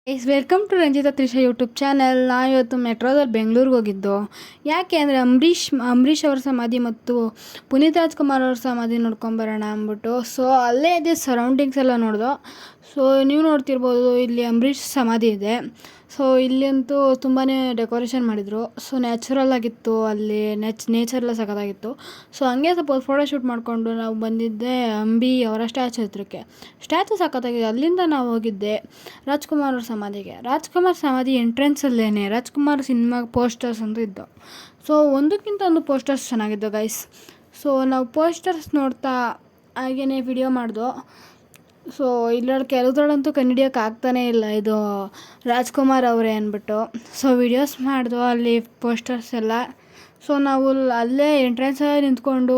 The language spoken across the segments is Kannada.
Welcome to Ranjitha Trisha YouTube channel. ನಾನು ಇವತ್ತು ಮೆಟ್ರೋದಲ್ಲಿ ಬೆಂಗಳೂರಿಗೆ ಹೋಗಿದ್ದು. ಯಾಕೆ ಅಂದರೆ ಅಂಬರೀಷ್ ಅವರ ಸಮಾಧಿ ಮತ್ತು ಪುನೀತ್ ರಾಜ್ಕುಮಾರ್ ಅವ್ರ ಸಮಾಧಿ ನೋಡ್ಕೊಂಬರೋಣ ಅಂದ್ಬಿಟ್ಟು. ಸೊ ಅಲ್ಲೇ ಇದೆ, ಸರೌಂಡಿಂಗ್ಸ್ ಎಲ್ಲ ನೋಡ್ದೋ. ಸೊ ನೀವು ನೋಡ್ತಿರ್ಬೋದು, ಇಲ್ಲಿ ಅಂಬರೀಷ್ ಸಮಾಧಿ ಇದೆ. ಸೊ ಇಲ್ಲಂತೂ ತುಂಬಾ ಡೆಕೋರೇಷನ್ ಮಾಡಿದರು. ಸೊ ನ್ಯಾಚುರಲ್ ಆಗಿತ್ತು, ಅಲ್ಲಿ ನೇಚರ್ ಎಲ್ಲ ಸಖತ್ತಾಗಿತ್ತು. ಸೊ ಹಂಗೆ ಸ್ವಲ್ಪ ಫೋಟೋ ಶೂಟ್ ಮಾಡಿಕೊಂಡು ನಾವು ಬಂದಿದ್ದೆ ಅಂಬಿ ಅವರ ಸ್ಟ್ಯಾಚು ಹತ್ರಕ್ಕೆ. ಸ್ಟ್ಯಾಚು ಸಖತ್ತಾಗಿದೆ. ಅಲ್ಲಿಂದ ನಾವು ಹೋಗಿದ್ದೆ ರಾಜ್ಕುಮಾರ್ ಅವ್ರ ಸಮಾಧಿಗೆ. ರಾಜ್ಕುಮಾರ್ ಸಮಾಧಿ ಎಂಟ್ರೆನ್ಸಲ್ಲೇ ರಾಜ್ಕುಮಾರ್ ಸಿನಿಮಾ ಪೋಸ್ಟರ್ಸ್ ಅಂತ ಇದ್ದವು. ಸೊ ಒಂದಕ್ಕಿಂತ ಒಂದು ಪೋಸ್ಟರ್ಸ್ ಚೆನ್ನಾಗಿದ್ದವು ಗೈಸ್. ಸೊ ನಾವು ಪೋಸ್ಟರ್ಸ್ ನೋಡ್ತಾ ಹಾಗೇ ವಿಡಿಯೋ ಮಾಡ್ದೋ. ಸೊ ಇಲ್ಲೊಳಗೆ ಕೆಲವುದ್ರಲ್ಲಂತೂ ಕಂಡಿಡಿಯೋಕೆ ಆಗ್ತಾನೇ ಇಲ್ಲ, ಇದು ರಾಜ್ಕುಮಾರ್ ಅವರೇ ಅಂದ್ಬಿಟ್ಟು. ಸೊ ವಿಡಿಯೋಸ್ ಮಾಡ್ದೋ ಅಲ್ಲಿ ಪೋಸ್ಟರ್ಸ್ ಎಲ್ಲ. ಸೊ ನಾವು ಅಲ್ಲೇ ಎಂಟ್ರೆನ್ಸಲ್ಲಿ ನಿಂತ್ಕೊಂಡು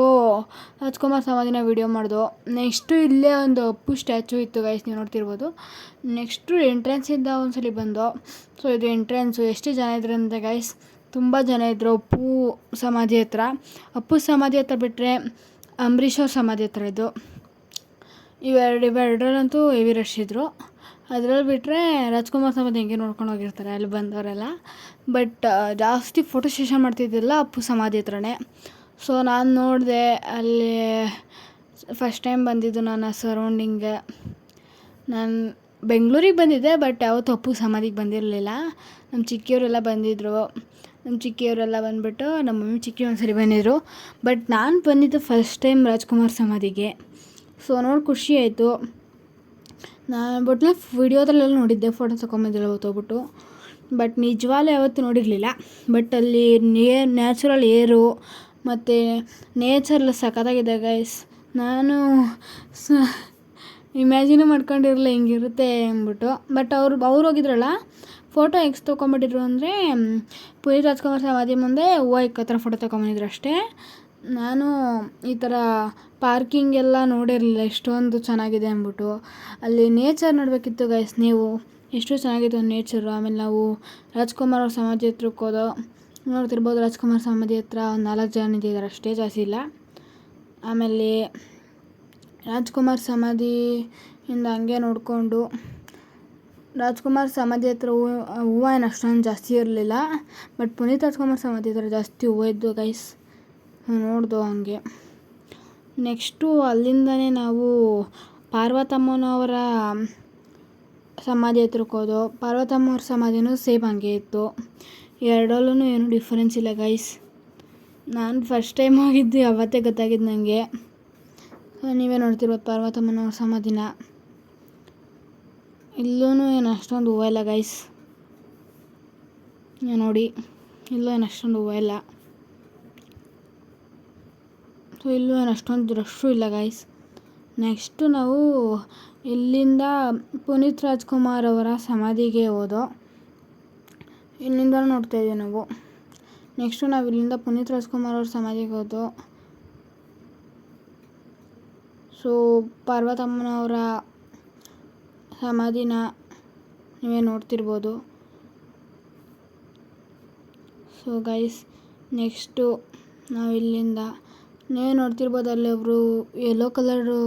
ರಾಜ್ಕುಮಾರ್ ಸಮಾಧಿನ ವಿಡಿಯೋ ಮಾಡ್ದೋ. ನೆಕ್ಸ್ಟು ಇಲ್ಲೇ ಒಂದು ಅಪ್ಪು ಸ್ಟ್ಯಾಚು ಇತ್ತು ಗೈಸ್, ನೀವು ನೋಡ್ತಿರ್ಬೋದು. ನೆಕ್ಸ್ಟು ಎಂಟ್ರೆನ್ಸಿಂದ ಒಂದ್ಸಲಿ ಬಂದೋ. ಸೊ ಇದು ಎಂಟ್ರೆನ್ಸು. ಎಷ್ಟು ಜನ ಇದ್ರು ಅಂದರೆ ಗೈಸ್, ತುಂಬ ಜನ ಇದ್ದರು. ಅಪ್ಪು ಸಮಾಧಿ ಹತ್ರ, ಅಪ್ಪು ಸಮಾಧಿ ಹತ್ರ ಬಿಟ್ಟರೆ ಅಂಬರೀಷ್ ಅವ್ರ ಸಮಾಧಿ ಹತ್ರ ಇದು. ಇವೆರಡರಲ್ಲಂತೂ ಹೆವಿ ರಶ್ ಇದ್ದರು. ಅದರಲ್ಲಿ ಬಿಟ್ಟರೆ ರಾಜ್ಕುಮಾರ್ ಸಮಾಧಿ ಹೆಂಗೆ ನೋಡ್ಕೊಂಡು ಹೋಗಿರ್ತಾರೆ ಅಲ್ಲಿ ಬಂದವರೆಲ್ಲ. ಬಟ್ ಜಾಸ್ತಿ ಫೋಟೋ ಸೆಷನ್ ಮಾಡ್ತಿದ್ದಿಲ್ಲ ಅಪ್ಪು ಸಮಾಧಿ ಹತ್ರನೇ. ಸೊ ನಾನು ನೋಡಿದೆ ಅಲ್ಲಿ. ಫಸ್ಟ್ ಟೈಮ್ ಬಂದಿದ್ದು ನಾನು ಸರೌಂಡಿಂಗ್ಗೆ. ನಾನು ಬೆಂಗಳೂರಿಗೆ ಬಂದಿದ್ದೆ, ಬಟ್ ಯಾವತ್ತೂ ಅಪ್ಪು ಸಮಾಧಿಗೆ ಬಂದಿರಲಿಲ್ಲ. ನಮ್ಮ ಚಿಕ್ಕಿಯವರೆಲ್ಲ ಬಂದಿದ್ದರು. ನಮ್ಮ ಚಿಕ್ಕಿಯವರೆಲ್ಲ ಬಂದುಬಿಟ್ಟು ನಮ್ಮ ಮಮ್ಮಿ ಚಿಕ್ಕಿ ಒಂದ್ಸರಿ ಬಂದಿದ್ದರು. ಬಟ್ ನಾನು ಬಂದಿದ್ದು ಫಸ್ಟ್ ಟೈಮ್ ರಾಜ್ಕುಮಾರ್ ಸಮಾಧಿಗೆ. ಸೊ ನೋಡಿ ಖುಷಿ ಆಯಿತು. ನಾನು ಬಟ್ನ ವಿಡಿಯೋದಲ್ಲೆಲ್ಲ ನೋಡಿದ್ದೆ, ಫೋಟೋ ತೊಗೊಂಬಂದಿಲ್ಲ ಹೋಗ್ಬಿಟ್ಟು. ಬಟ್ ನಿಜವಾಗ್ಲೂ ಯಾವತ್ತೂ ನೋಡಿರಲಿಲ್ಲ. ಬಟ್ ಅಲ್ಲಿ ನ್ಯಾಚುರಲ್ ಏರು ಮತ್ತು ನೇಚರ್ಲ್ಲ ಸಖತ್ತಾಗಿದೆ ಗೈಸ್. ನಾನು ಇಮ್ಯಾಜಿನೂ ಮಾಡ್ಕೊಂಡಿರಲಿಲ್ಲ ಹಿಂಗಿರುತ್ತೆ ಅಂದ್ಬಿಟ್ಟು. ಬಟ್ ಅವ್ರು ಹೋಗಿದ್ರಲ್ಲ, ಫೋಟೋ ಹೆಂಗೆ ತೊಗೊಂಬಿಟ್ಟಿದ್ರು ಅಂದರೆ ಪುನೀತ್ ರಾಜ್ಕುಮಾರ್ ಸಮಾಧಿ ಮುಂದೆ ಹೂವು ಇಕ್ಕತ್ರ ಫೋಟೋ ತೊಗೊಂಬಂದಿದ್ರು ಅಷ್ಟೇ. ನಾನು ಈ ಥರ ಪಾರ್ಕಿಂಗ್ ಎಲ್ಲ ನೋಡಿರಲಿಲ್ಲ ಎಷ್ಟೊಂದು ಚೆನ್ನಾಗಿದೆ ಅಂದ್ಬಿಟ್ಟು. ಅಲ್ಲಿ ನೇಚರ್ ನೋಡಬೇಕಿತ್ತು ಗೈಸ್ ನೀವು, ಎಷ್ಟು ಚೆನ್ನಾಗಿತ್ತು ನೇಚರು. ಆಮೇಲೆ ನಾವು ರಾಜ್ಕುಮಾರ್ ಅವ್ರ ಸಮಾಧಿ ಹತ್ರಕ್ಕೆ ಹೋದೋ. ನೋಡ್ತಿರ್ಬೋದು, ರಾಜ್ಕುಮಾರ್ ಸಮಾಧಿ ಹತ್ರ ಒಂದು 4 ಜನ ನಿಂತಿದ್ದಾರೆ ಅಷ್ಟೇ, ಜಾಸ್ತಿ ಇಲ್ಲ. ಆಮೇಲೆ ರಾಜ್ಕುಮಾರ್ ಸಮಾಧಿಯಿಂದ ಹಂಗೆ ನೋಡಿಕೊಂಡು, ರಾಜ್ಕುಮಾರ್ ಸಮಾಧಿ ಹತ್ರ ಹೂವು ಏನು ಅಷ್ಟೊಂದು ಜಾಸ್ತಿ ಇರಲಿಲ್ಲ. ಬಟ್ ಪುನೀತ್ ರಾಜ್ಕುಮಾರ್ ಸಮಾಧಿ ಹತ್ರ ಜಾಸ್ತಿ ಹೂವು ಇದ್ದು ಗೈಸ್, ನೋಡ್ದೋ ಹಂಗೆ. ನೆಕ್ಸ್ಟು ಅಲ್ಲಿಂದನೇ ನಾವು ಪಾರ್ವತಮ್ಮನವರ ಸಮಾಧಿ ಹತ್ರಕ್ಕೆ ಹೋದೋ. ಪಾರ್ವತಮ್ಮವ್ರ ಸಮಾಧಿನೂ ಸೇಮ್ ಹಂಗೆ ಇತ್ತು. ಎರಡಲ್ಲೂ ಏನೂ ಡಿಫ್ರೆನ್ಸ್ ಇಲ್ಲ ಗೈಸ್. ನಾನು ಫಸ್ಟ್ ಟೈಮ್ ಹೋಗಿದ್ದು ಅವತ್ತೇ ಗೊತ್ತಾಗಿದ್ದು ನನಗೆ. ನೀವೇ ನೋಡ್ತಿರ್ಬೋದು ಪಾರ್ವತಮ್ಮನವ್ರ ಸಮಾಧಿನ. ಇಲ್ಲೂ ಏನು ಅಷ್ಟೊಂದು ಹೂವು ಇಲ್ಲ ಗೈಸ್, ನೋಡಿ ಇಲ್ಲೂ ಏನು ಅಷ್ಟೊಂದು ಹೂವು ಇಲ್ಲ. ಸೊ ಇಲ್ಲೂ ಏನು ಅಷ್ಟೊಂದು ರಶ್ಶು ಇಲ್ಲ ಗೈಸ್. ನೆಕ್ಸ್ಟು ನಾವು ಇಲ್ಲಿಂದ ಪುನೀತ್ ರಾಜ್ಕುಮಾರ್ ಅವರ ಸಮಾಧಿಗೆ ಹೋದೋ. ಇಲ್ಲಿಂದ ನೋಡ್ತಾಯಿದ್ದೀವಿ ನಾವು. ನೆಕ್ಸ್ಟು ನಾವು ಇಲ್ಲಿಂದ ಪುನೀತ್ ರಾಜ್ಕುಮಾರ್ ಅವ್ರ ಸಮಾಧಿಗೆ ಹೋದೋ. ಸೊ ಪಾರ್ವತಮ್ಮನವರ ಸಮಾಧಿನ ನೀವೇ ನೋಡ್ತಿರ್ಬೋದು. ಸೊ ಗೈಸ್, ನೆಕ್ಸ್ಟು ನಾವು ಇಲ್ಲಿಂದ ನೀವೇ ನೋಡ್ತಿರ್ಬೋದು, ಅಲ್ಲಿ ಒಬ್ಬರು ಯೆಲ್ಲೋ ಕಲರು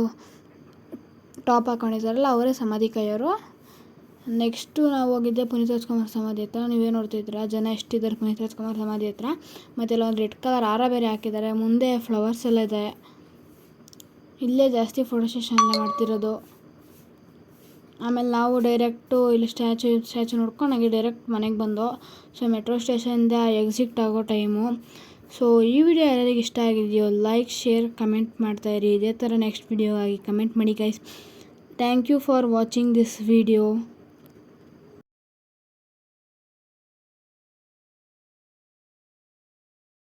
ಟಾಪ್ ಹಾಕೊಂಡಿದ್ದಾರಲ್ಲ, ಅವರೇ ಸಮಾಧಿ ಕೈಯವರು. ನೆಕ್ಸ್ಟು ನಾವು ಹೋಗಿದ್ದೆ ಪುನೀತ್ ರಾಜ್ಕುಮಾರ್ ಸಮಾಧಿ ಹತ್ರ. ನೀವೇ ನೋಡ್ತಿದ್ದೀರಾ ಜನ ಎಷ್ಟಿದ್ದಾರೆ ಪುನೀತ್ ರಾಜ್ಕುಮಾರ್ ಸಮಾಧಿ ಹತ್ರ. ಮತ್ತು ಎಲ್ಲ ಒಂದು ರೆಡ್ ಕಲರ್ ಹಾರ ಬೇರೆ ಹಾಕಿದ್ದಾರೆ. ಮುಂದೆ ಫ್ಲವರ್ಸ್ ಎಲ್ಲ ಇದೆ. ಇಲ್ಲೇ ಜಾಸ್ತಿ ಫೋಟೋ ಸೆಷನ್ ಎಲ್ಲ ಮಾಡ್ತಿರೋದು. ಆಮೇಲೆ ನಾವು ಡೈರೆಕ್ಟು ಇಲ್ಲಿ ಸ್ಟ್ಯಾಚು ನೋಡ್ಕೊಂಡು ಹಾಗೆ ಡೈರೆಕ್ಟ್ ಮನೆಗೆ ಬಂದೋ. ಸೊ ಮೆಟ್ರೋ ಸ್ಟೇಷನಿಂದ ಎಕ್ಸಿಟ್ ಆಗೋ ಟೈಮು. ಸೊ ಈ ವಿಡಿಯೋ ಯಾರಿಗೆ ಇಷ್ಟ ಆಗಿದೆಯೋ ಲೈಕ್, ಶೇರ್, ಕಮೆಂಟ್ ಮಾಡ್ತಾಯಿರಿ. ಇದೇ ಥರ ನೆಕ್ಸ್ಟ್ ವಿಡಿಯೋ ಆಗಿ ಕಮೆಂಟ್ ಮಾಡಿ guys. Thank you for watching this video.